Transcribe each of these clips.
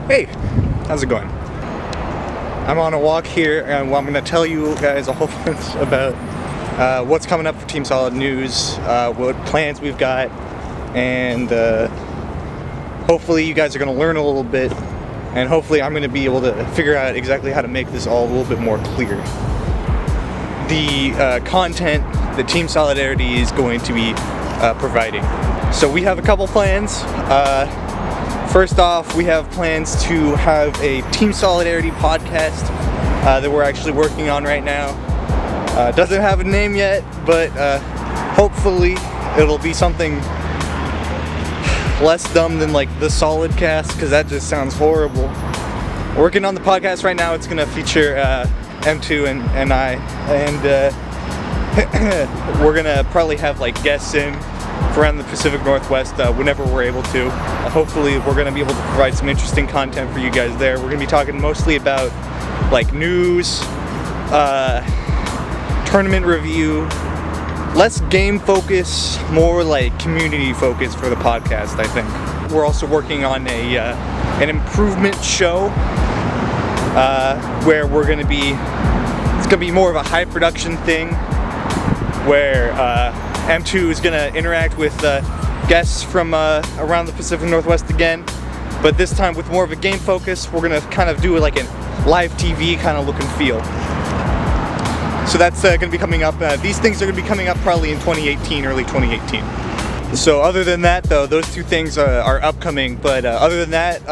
Hey, how's it going? I'm on a walk here and I'm going to tell you guys a whole bunch about what's coming up for Team Solid News, what plans we've got, and hopefully you guys are going to learn a little bit, and hopefully I'm going to be able to figure out exactly how to make this all a little bit more clear. The content that Team Solidarity is going to be providing. So we have a couple plans. First off, we have plans to have a Team Solidarity podcast that we're actually working on right now. Doesn't have a name yet, but hopefully it'll be something less dumb than like the Solid Cast, because that just sounds horrible. Working on the podcast right now. It's gonna feature M2 and I, and we're gonna probably have like guests in around the Pacific Northwest whenever we're able to. Hopefully we're going to be able to provide some interesting content for you guys there. We're going to be talking mostly about like news, tournament review, less game focus, more like community focus for the podcast, I think. We're also working on an improvement show where we're going to be, it's going to be more of a high production thing where M2 is going to interact with guests from around the Pacific Northwest again, but this time with more of a game focus. We're going to kind of do like a live TV kind of look and feel. So that's going to be coming up. These things are going to be coming up probably in 2018, early 2018. So other than that though, those two things are upcoming, but other than that,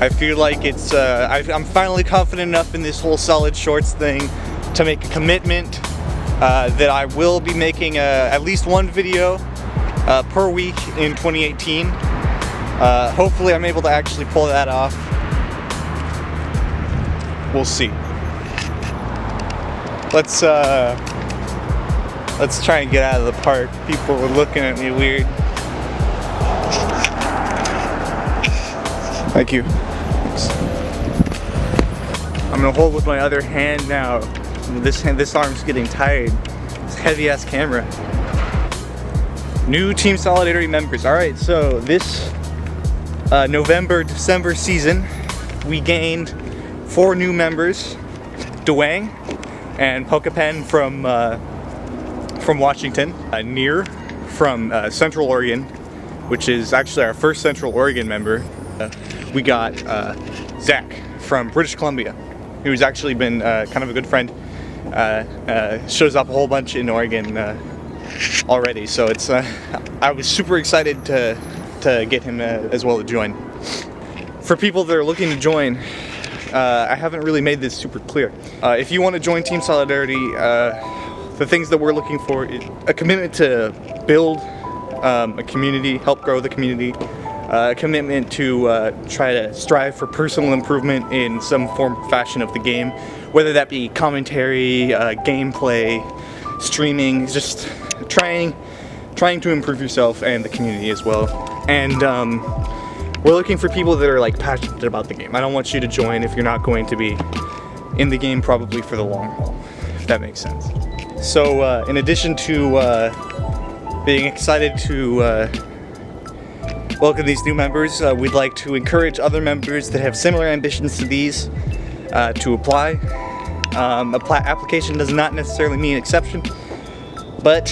I feel like it's, I'm finally confident enough in this whole Solid Shorts thing to make a commitment that I will be making at least one video per week in 2018. Hopefully I'm able to actually pull that off. We'll see. Let's try and get out of the park. People were looking at me weird. Thank you. Thanks. I'm gonna hold with my other hand now. This arm's getting tired. It's a heavy ass camera. New Team Solidarity members. Alright, so this November-December season, we gained 4 new members. Dwang and Pokepen from Washington. Near from Central Oregon, which is actually our first Central Oregon member. We got Zach from British Columbia, who's actually been kind of a good friend. Shows up a whole bunch in Oregon already, so it's I was super excited to get him as well to join. For people that are looking to join, I haven't really made this super clear. If you want to join Team Solidarity, the things that we're looking for is a commitment to build a community, help grow the community, a commitment to try to strive for personal improvement in some form or fashion of the game, whether that be commentary, gameplay, streaming, just trying to improve yourself and the community as well. And we're looking for people that are like passionate about the game. I don't want you to join if you're not going to be in the game probably for the long haul, if that makes sense. So in addition to being excited to welcome these new members, we'd like to encourage other members that have similar ambitions to these to apply. Application does not necessarily mean exception, but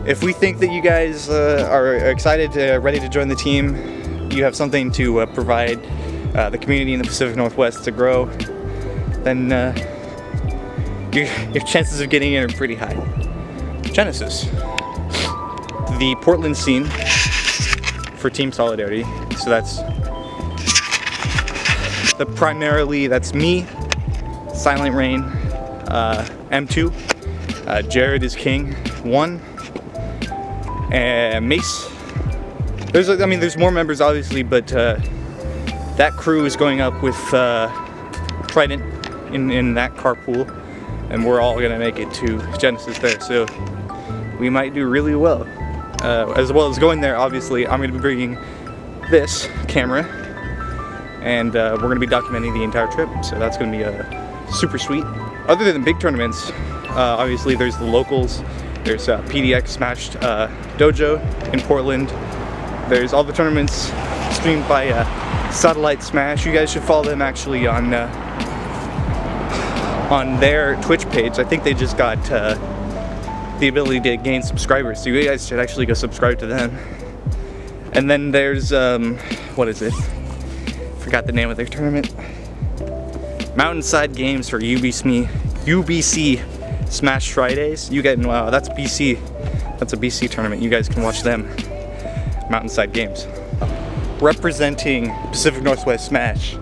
if we think that you guys are excited, ready to join the team, you have something to provide the community in the Pacific Northwest to grow, then your chances of getting in are pretty high. Genesis. The Portland scene for Team Solidarity. So that's that's me, Silent Rain, M2, Jared is King 1, and Mace. There's more members obviously, but that crew is going up with Trident in that carpool, and we're all gonna make it to Genesis there. So we might do really well. As well as going there, obviously, I'm going to be bringing this camera, and we're going to be documenting the entire trip, so that's going to be super sweet. Other than big tournaments, obviously there's the locals, there's PDX Smashed Dojo in Portland, there's all the tournaments streamed by Satellite Smash. You guys should follow them actually on their Twitch page. I think they just got the ability to gain subscribers, so you guys should actually go subscribe to them. And then there's what is it? Forgot the name of their tournament. Mountainside Games for UBC Smash Fridays. You get wow, that's BC. That's a BC tournament. You guys can watch them. Mountainside Games. Representing Pacific Northwest Smash.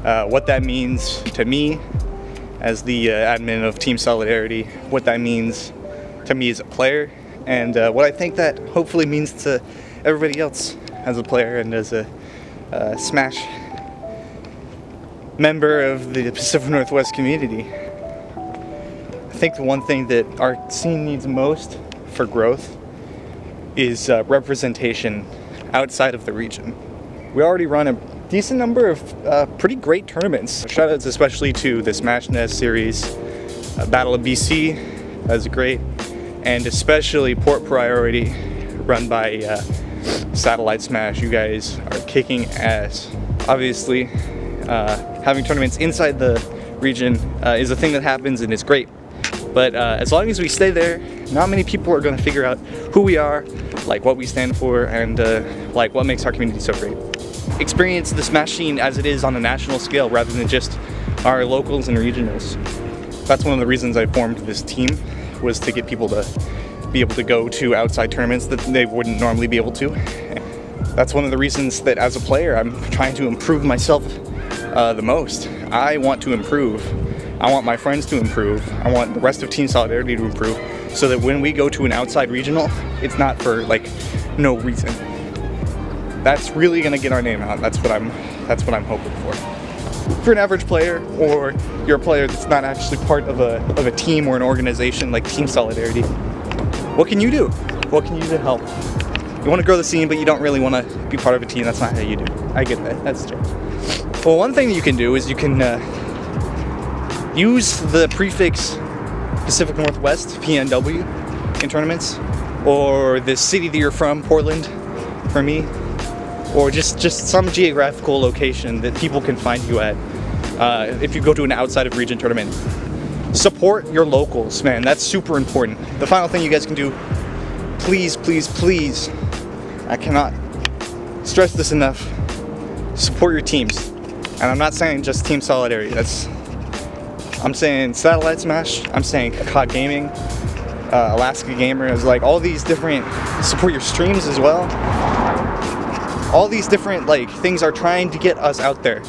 What that means to me as the admin of Team Solidarity, what that means to me as a player, and what I think that hopefully means to everybody else as a player and as a Smash member of the Pacific Northwest community. I think the one thing that our scene needs most for growth is representation outside of the region. We already run a decent number of pretty great tournaments. Shoutouts especially to the Smash Nest series, Battle of BC, that was great, and especially Port Priority, run by Satellite Smash. You guys are kicking ass. Obviously, having tournaments inside the region is a thing that happens and it's great. But as long as we stay there, not many people are going to figure out who we are, like what we stand for, and like what makes our community so great. Experience the Smash scene as it is on a national scale rather than just our locals and regionals. That's one of the reasons I formed this team, was to get people to be able to go to outside tournaments that they wouldn't normally be able to. That's one of the reasons that as a player I'm trying to improve myself the most. I want to improve. I want my friends to improve. I want the rest of Team Solidarity to improve, so that when we go to an outside regional, it's not for like no reason. That's really gonna get our name out. That's what I'm hoping for. If you're an average player, or you're a player that's not actually part of a team or an organization like Team Solidarity, what can you do? What can you do to help? You want to grow the scene, but you don't really want to be part of a team. That's not how you do. I get that. That's true. Well, one thing that you can do is you can use the prefix Pacific Northwest, PNW, in tournaments, or the city that you're from, Portland, for me, or just some geographical location that people can find you at if you go to an outside of region tournament. Support your locals, man. That's super important. The final thing you guys can do, please, please, please, I cannot stress this enough, support your teams. And I'm not saying just Team Solidarity. I'm saying Satellite Smash, I'm saying COD Gaming, Alaska Gamer, is like all these different, support your streams as well. All these different like things are trying to get us out there.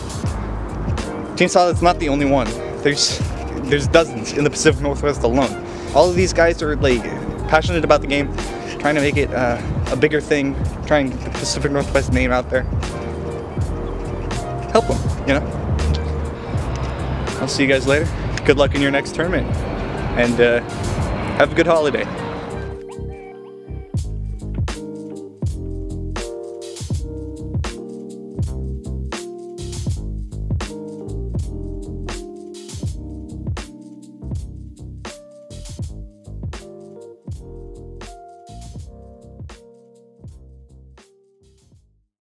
Team Solid's not the only one. There's dozens in the Pacific Northwest alone. All of these guys are like passionate about the game, trying to make it a bigger thing, trying to get the Pacific Northwest name out there. Help them, you know? I'll see you guys later. Good luck in your next tournament, and have a good holiday.